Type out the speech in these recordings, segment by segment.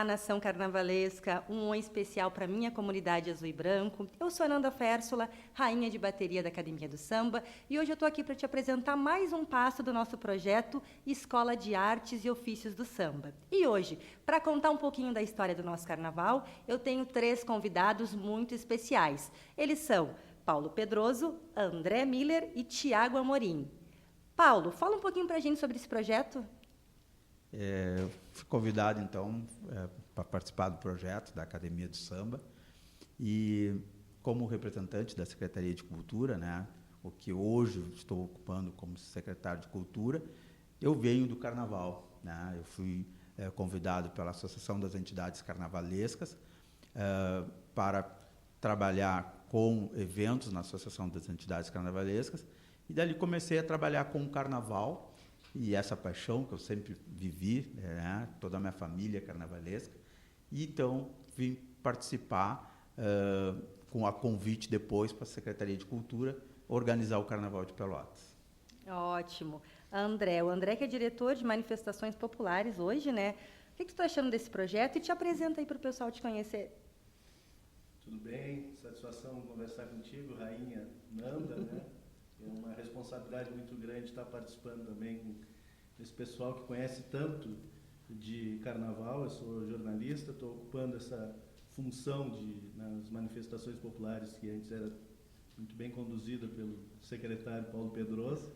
nação carnavalesca, um oi especial para minha comunidade azul e branco. Eu sou Ananda Férsula, rainha de bateria da Academia do Samba, e hoje eu estou aqui para te apresentar mais um passo do nosso projeto Escola de Artes e Ofícios do Samba. E hoje, para contar um pouquinho da história do nosso carnaval, eu tenho 3 convidados muito especiais. Eles são Paulo Pedroso, André Miller e Tiago Amorim. Paulo, fala um pouquinho para a gente sobre esse projeto. Eu fui convidado, então, para participar do projeto da Academia do Samba e, como representante da Secretaria de Cultura, né, o que hoje estou ocupando como secretário de Cultura, eu venho do Carnaval, né? Eu fui convidado pela Associação das Entidades Carnavalescas para trabalhar com eventos na Associação das Entidades Carnavalescas e dali comecei a trabalhar com o Carnaval. E essa paixão que eu sempre vivi, né, toda a minha família carnavalesca. E então vim participar, com a convite depois para a Secretaria de Cultura, organizar o Carnaval de Pelotas. Ótimo. O André que é diretor de manifestações populares hoje, né? O que tu está achando desse projeto? E te apresenta aí para o pessoal te conhecer. Tudo bem? Satisfação conversar contigo, Rainha Nanda, né? É uma responsabilidade muito grande estar participando também com esse pessoal que conhece tanto de carnaval. Eu sou jornalista, estou ocupando essa função nas manifestações populares, que antes era muito bem conduzida pelo secretário Paulo Pedroso,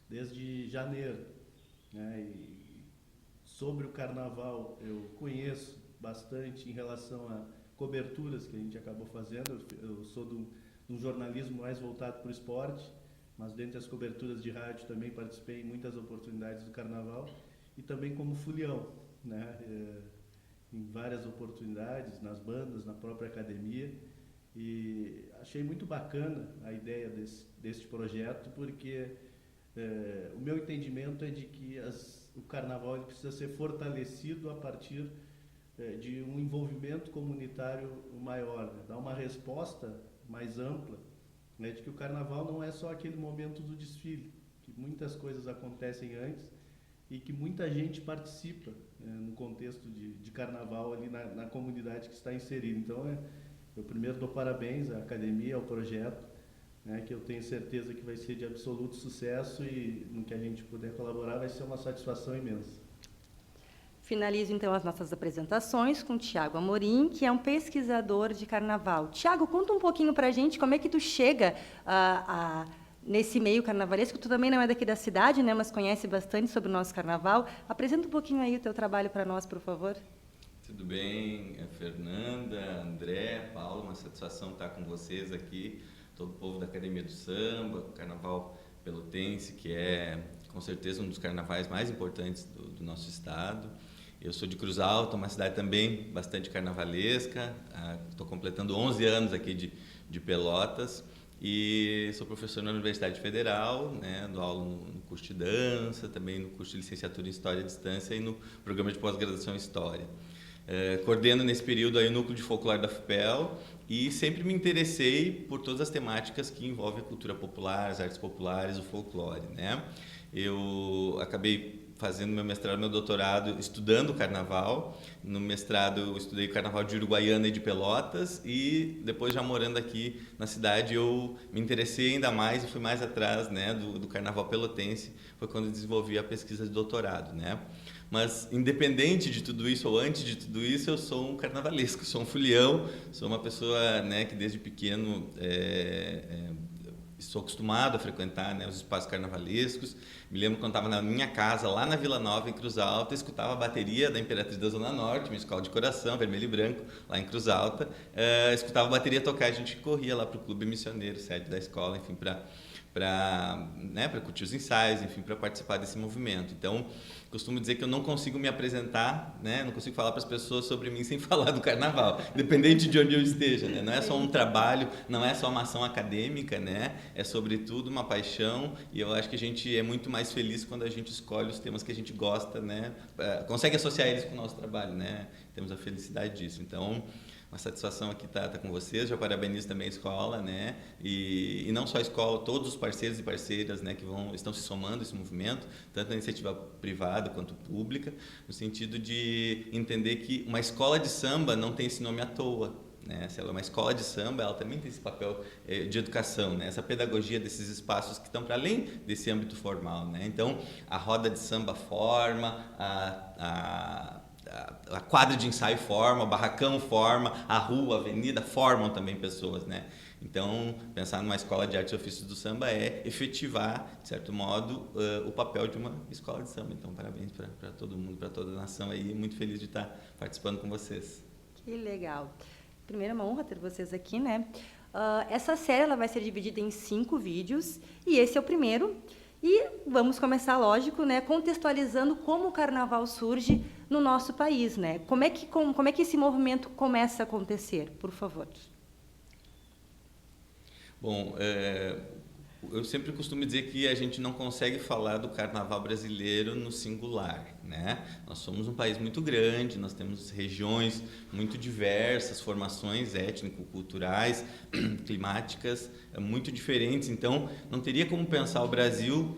desde janeiro, né? E sobre o carnaval eu conheço bastante em relação a coberturas que a gente acabou fazendo. Eu sou de um jornalismo mais voltado para o esporte, mas dentre as coberturas de rádio também participei em muitas oportunidades do Carnaval e também como folião, né? Em várias oportunidades, nas bandas, na própria academia, e achei muito bacana a ideia deste projeto, porque o meu entendimento é de que o Carnaval ele precisa ser fortalecido a partir de um envolvimento comunitário maior, né? Dar uma resposta mais ampla, né, de que o Carnaval não é só aquele momento do desfile, que muitas coisas acontecem antes e que muita gente participa, no contexto de Carnaval ali na comunidade que está inserida. Então, eu primeiro dou parabéns à academia, ao projeto, né, que eu tenho certeza que vai ser de absoluto sucesso e no que a gente puder colaborar vai ser uma satisfação imensa. Finalizo, então, as nossas apresentações com o Tiago Amorim, que é um pesquisador de carnaval. Tiago, conta um pouquinho para a gente como é que tu chega nesse meio carnavalesco. Tu também não é daqui da cidade, né, mas conhece bastante sobre o nosso carnaval. Apresenta um pouquinho aí o teu trabalho para nós, por favor. Tudo bem, Fernanda, André, Paulo, uma satisfação estar com vocês aqui, todo o povo da Academia do Samba, o Carnaval Pelotense, que é, com certeza, um dos carnavais mais importantes do nosso estado. Eu sou de Cruz Alta, uma cidade também bastante carnavalesca. Estou completando 11 anos aqui de Pelotas e sou professor na Universidade Federal, né, dou aula no curso de dança, também no curso de licenciatura em História à Distância e no programa de pós-graduação em História. Coordeno nesse período aí o núcleo de folclore da FPEL e sempre me interessei por todas as temáticas que envolvem a cultura popular, as artes populares, o folclore, né? Eu acabei fazendo meu mestrado, meu doutorado, estudando o carnaval. No mestrado eu estudei o carnaval de Uruguaiana e de Pelotas e depois, já morando aqui na cidade, eu me interessei ainda mais e fui mais atrás, né, do carnaval pelotense. Foi quando eu desenvolvi a pesquisa de doutorado, né? Mas, independente de tudo isso, ou antes de tudo isso, eu sou um carnavalesco, sou um folião, sou uma pessoa, né, que desde pequeno sou acostumado a frequentar, né, os espaços carnavalescos. Me lembro quando estava na minha casa, lá na Vila Nova, em Cruz Alta, escutava a bateria da Imperatriz da Zona Norte, minha escola de coração, vermelho e branco, lá em Cruz Alta. Escutava a bateria tocar, a gente corria lá para o Clube Missioneiro, sede da escola, enfim, para curtir os ensaios, enfim, para participar desse movimento. Então, costumo dizer que eu não consigo me apresentar, né? Não consigo falar para as pessoas sobre mim sem falar do carnaval, independente de onde eu esteja, né? Não é só um trabalho, não é só uma ação acadêmica, né? É sobretudo uma paixão, e eu acho que a gente é muito mais feliz quando a gente escolhe os temas que a gente gosta, né? Consegue associar eles com o nosso trabalho, né? Temos a felicidade disso. Então, Uma satisfação aqui estar com vocês. Já parabenizo também a escola, né? E não só a escola, todos os parceiros e parceiras, né, que estão se somando a esse movimento, tanto na iniciativa privada quanto pública, no sentido de entender que uma escola de samba não tem esse nome à toa. Né? Se ela é uma escola de samba, ela também tem esse papel de educação, né? Essa pedagogia desses espaços que estão para além desse âmbito formal. Né? Então, a roda de samba forma, a quadra de ensaio forma, o barracão forma, a rua, a avenida formam também pessoas, né? Então, pensar numa escola de artes e ofícios do samba é efetivar, de certo modo, o papel de uma escola de samba. Então, parabéns para todo mundo, para toda a nação aí, muito feliz de estar participando com vocês. Que legal. Primeiro, é uma honra ter vocês aqui, né? Essa série ela vai ser dividida em 5 vídeos, e esse é o primeiro. E vamos começar, lógico, né, contextualizando como o carnaval surge no nosso país, né? Como é que esse movimento começa a acontecer, por favor? Bom, eu sempre costumo dizer que a gente não consegue falar do carnaval brasileiro no singular, né? Nós somos um país muito grande, nós temos regiões muito diversas, formações étnico-culturais, climáticas muito diferentes, então não teria como pensar o Brasil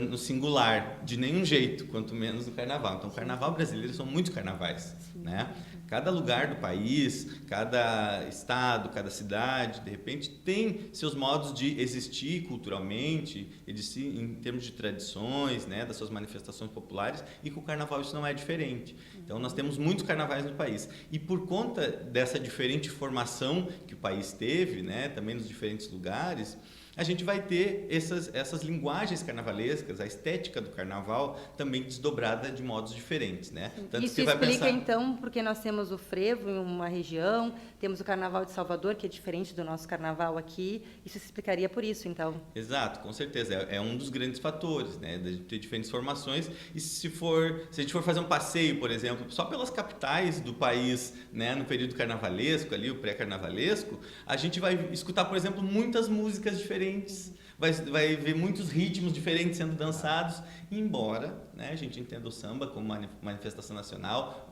no singular, de nenhum jeito, quanto menos no carnaval. Então, o carnaval brasileiro são muitos carnavais, né? Cada lugar do país, cada estado, cada cidade, de repente, tem seus modos de existir culturalmente, em termos de tradições, né, das suas manifestações populares, e com o carnaval isso não é diferente. Então, nós temos muitos carnavais no país. E por conta dessa diferente formação que o país teve, né, também nos diferentes lugares, a gente vai ter essas linguagens carnavalescas, a estética do carnaval também desdobrada de modos diferentes, né? Tanto isso explica, então, porque nós temos o frevo em uma região, temos o Carnaval de Salvador, que é diferente do nosso carnaval aqui, isso se explicaria por isso, então? Exato, com certeza, é um dos grandes fatores, né, de ter diferentes formações, e se a gente for fazer um passeio, por exemplo, só pelas capitais do país, né, no período carnavalesco, ali, o pré-carnavalesco, a gente vai escutar, por exemplo, muitas músicas diferentes, vai ver muitos ritmos diferentes sendo dançados, embora, né, a gente entenda o samba como uma manifestação nacional,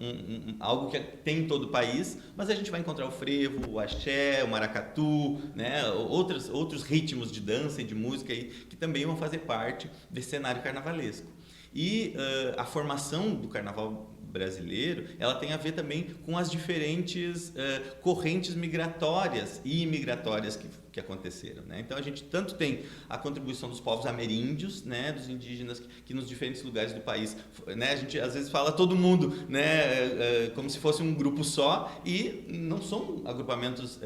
algo que tem em todo o país, mas a gente vai encontrar o frevo, o axé, o maracatu, né, outros ritmos de dança e de música aí, que também vão fazer parte desse cenário carnavalesco. E a formação do carnaval brasileiro, ela tem a ver também com as diferentes correntes migratórias e imigratórias que aconteceram, né? Então a gente tanto tem a contribuição dos povos ameríndios, né, dos indígenas que nos diferentes lugares do país, né, a gente às vezes fala todo mundo, né, como se fosse um grupo só, e não são agrupamentos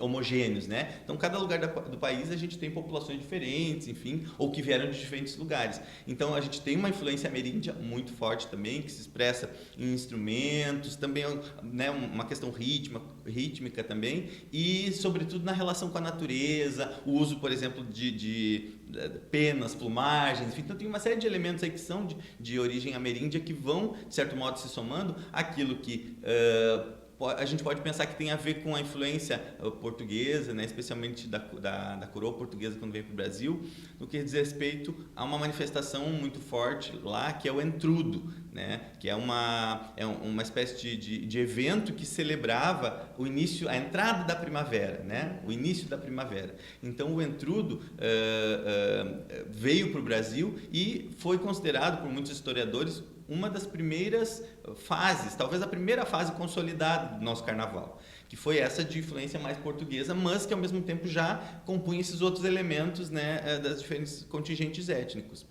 homogêneos, né? Então cada lugar do país a gente tem populações diferentes, enfim, ou que vieram de diferentes lugares. Então a gente tem uma influência ameríndia muito forte também, que se expressa em instrumentos, também, né, uma questão rítmica também, e sobretudo na relação com a natureza, o uso, por exemplo, de penas, plumagens, enfim, então tem uma série de elementos aí que são de origem ameríndia que vão, de certo modo, se somando àquilo que a gente pode pensar que tem a ver com a influência portuguesa, né, especialmente da coroa portuguesa quando veio para o Brasil, no que diz respeito a uma manifestação muito forte lá, que é o entrudo, né, que é uma espécie de evento que celebrava o início, a entrada da primavera, né, o início da primavera. Então o entrudo veio para o Brasil e foi considerado por muitos historiadores uma das primeiras fases, talvez a primeira fase consolidada do nosso carnaval, que foi essa de influência mais portuguesa, mas que ao mesmo tempo já compunha esses outros elementos, né, das diferentes contingentes étnicos.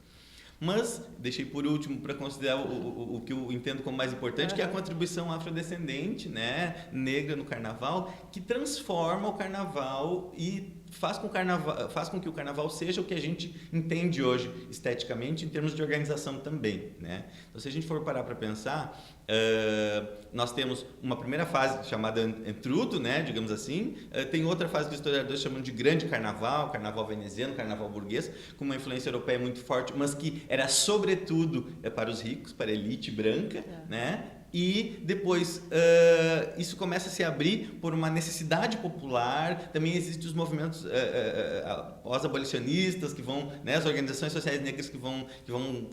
Mas deixei por último para considerar o que eu entendo como mais importante, que é a contribuição afrodescendente, né, negra no carnaval, que transforma o carnaval e faz com que o carnaval seja o que a gente entende hoje esteticamente em termos de organização também, né? Então, se a gente for parar para pensar, nós temos uma primeira fase chamada entrudo, né, digamos assim, tem outra fase que os historiadores chamam de grande carnaval, carnaval veneziano, carnaval burguês, com uma influência europeia muito forte, mas que era sobretudo para os ricos, para a elite branca, né? e depois isso começa a se abrir por uma necessidade popular. Também existem os movimentos pós-abolicionistas que vão, né, as organizações sociais negras que vão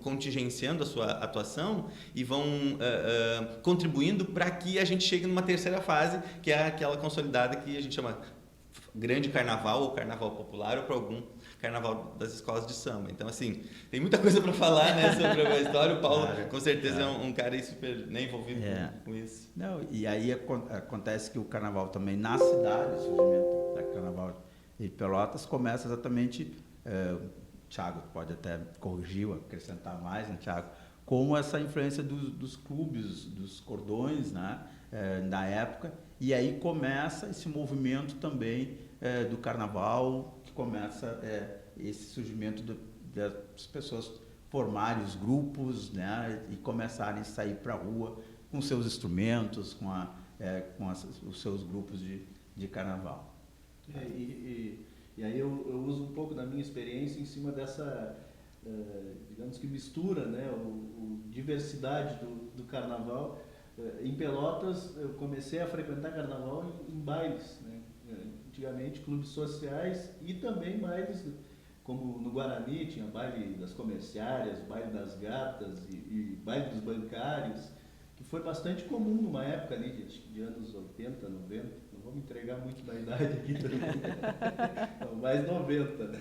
contingenciando a sua atuação e vão contribuindo para que a gente chegue numa terceira fase, que é aquela consolidada que a gente chama grande carnaval ou carnaval popular, ou para algum carnaval das escolas de samba. Então, assim, tem muita coisa para falar, né, sobre a história. O Paulo, com certeza, é um cara aí super, né, envolvido com isso. Não, e aí acontece que o carnaval também, na cidade, o surgimento da carnaval de Pelotas, começa exatamente, o Thiago pode até corrigir ou acrescentar mais, né, Thiago, com essa influência dos clubes, dos cordões, né, na época, e aí começa esse movimento também do carnaval, que começa esse surgimento das pessoas formarem os grupos, né, e começarem a sair para a rua com seus instrumentos, com os seus grupos de carnaval. E aí eu uso um pouco da minha experiência em cima dessa, digamos que mistura, né, diversidade do carnaval. Em Pelotas, eu comecei a frequentar carnaval em bailes, né? Antigamente clubes sociais e também bailes, como no Guarani tinha baile das comerciárias, baile das gatas e baile dos bancários, que foi bastante comum numa época ali de anos 80, 90, não vou me entregar muito da idade aqui também, não, mais 90. Né?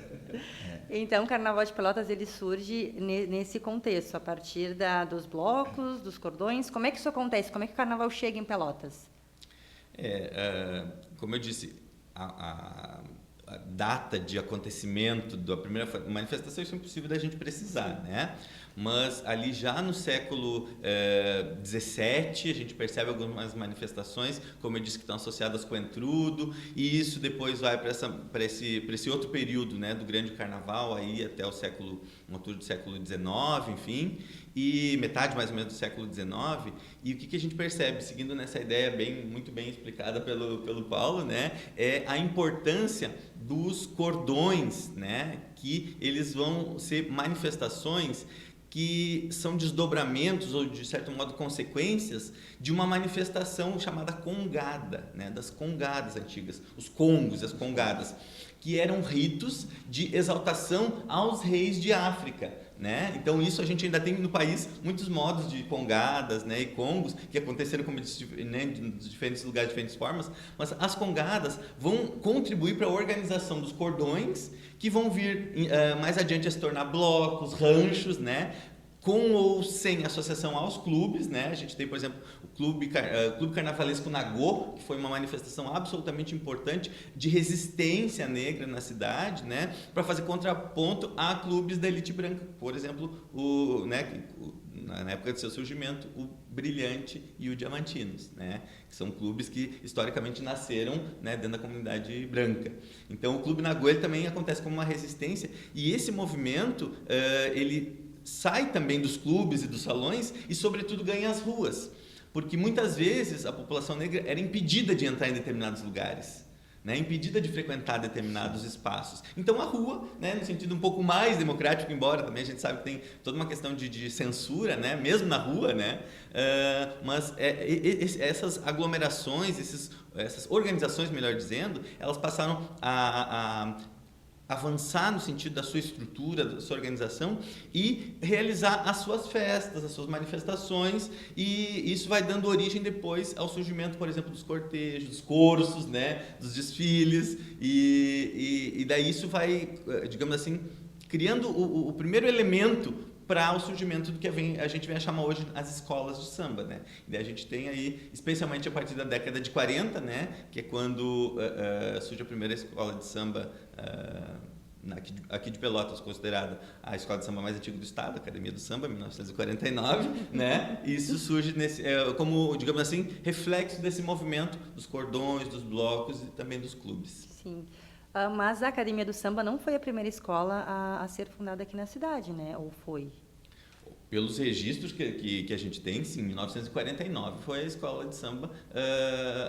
Então, o Carnaval de Pelotas ele surge nesse contexto, a partir dos blocos, dos cordões. Como é que isso acontece? Como é que o Carnaval chega em Pelotas? Como eu disse, a data de acontecimento da primeira manifestação, isso é impossível da gente precisar, né? Mas ali já no século XVII a gente percebe algumas manifestações, como eu disse, que estão associadas com o entrudo, e isso depois vai para esse outro período, né, do grande carnaval, aí até o altura do século XIX, enfim, e metade mais ou menos do século XIX. E o que a gente percebe, seguindo nessa ideia muito bem explicada pelo Paulo, né, é a importância dos cordões, né, que eles vão ser manifestações que são desdobramentos ou, de certo modo, consequências de uma manifestação chamada congada, né, das congadas antigas, os congos, as congadas, que eram ritos de exaltação aos reis de África, né? Então isso a gente ainda tem no país muitos modos de congadas, né, e congos que aconteceram, como eu disse, né, em diferentes lugares, de diferentes formas, mas as congadas vão contribuir para a organização dos cordões, que vão vir mais adiante a se tornar blocos, ranchos, né, com ou sem associação aos clubes, né? A gente tem, por exemplo, o Clube Carnavalesco Nagô, que foi uma manifestação absolutamente importante de resistência negra na cidade, né? Para fazer contraponto a clubes da elite branca. Por exemplo, na época de seu surgimento, o Brilhante e o Diamantinos, né? Que são clubes que historicamente nasceram, né, dentro da comunidade branca. Então, o Clube Nagô ele também acontece como uma resistência, e esse movimento ele sai também dos clubes e dos salões e, sobretudo, ganha as ruas, porque muitas vezes a população negra era impedida de entrar em determinados lugares, né, impedida de frequentar determinados espaços. Então a rua, né, no sentido um pouco mais democrático, embora também a gente sabe que tem toda uma questão de censura, né, mesmo na rua, né, mas essas aglomerações, essas organizações, melhor dizendo, elas passaram a avançar no sentido da sua estrutura, da sua organização e realizar as suas festas, as suas manifestações, e isso vai dando origem depois ao surgimento, por exemplo, dos cortejos, dos cursos, né, dos desfiles, e daí isso vai, digamos assim, criando o primeiro elemento para o surgimento do que a gente vem a chamar hoje as escolas de samba, né? E daí a gente tem aí, especialmente a partir da década de 40, né, que é quando surge a primeira escola de samba aqui de Pelotas, considerada a escola de samba mais antiga do estado, a Academia do Samba, 1949, né? E isso surge como, digamos assim, reflexo desse movimento dos cordões, dos blocos e também dos clubes. Sim. Mas a Academia do Samba não foi a primeira escola a ser fundada aqui na cidade, né? Ou foi? pelos registros que a gente tem, sim, em 1949 foi a escola de samba,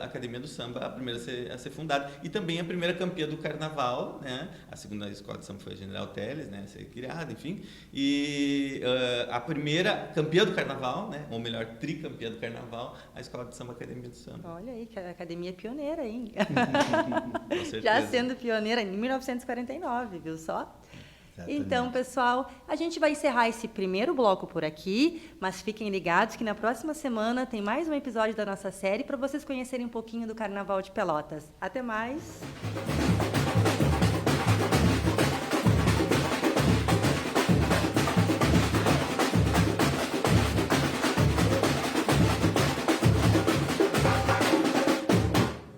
a Academia do Samba, a primeira a ser fundada. E também a primeira campeã do carnaval, né? A segunda escola de samba foi a General Teles, né? A ser criada, enfim. E a primeira campeã do carnaval, né? Ou melhor, tricampeã do carnaval, a escola de samba Academia do Samba. Olha aí, que a academia é pioneira, hein? Com certeza. Já sendo pioneira em 1949, viu só? Exatamente. Então, pessoal, a gente vai encerrar esse primeiro bloco por aqui, mas fiquem ligados que na próxima semana tem mais um episódio da nossa série para vocês conhecerem um pouquinho do Carnaval de Pelotas. Até mais!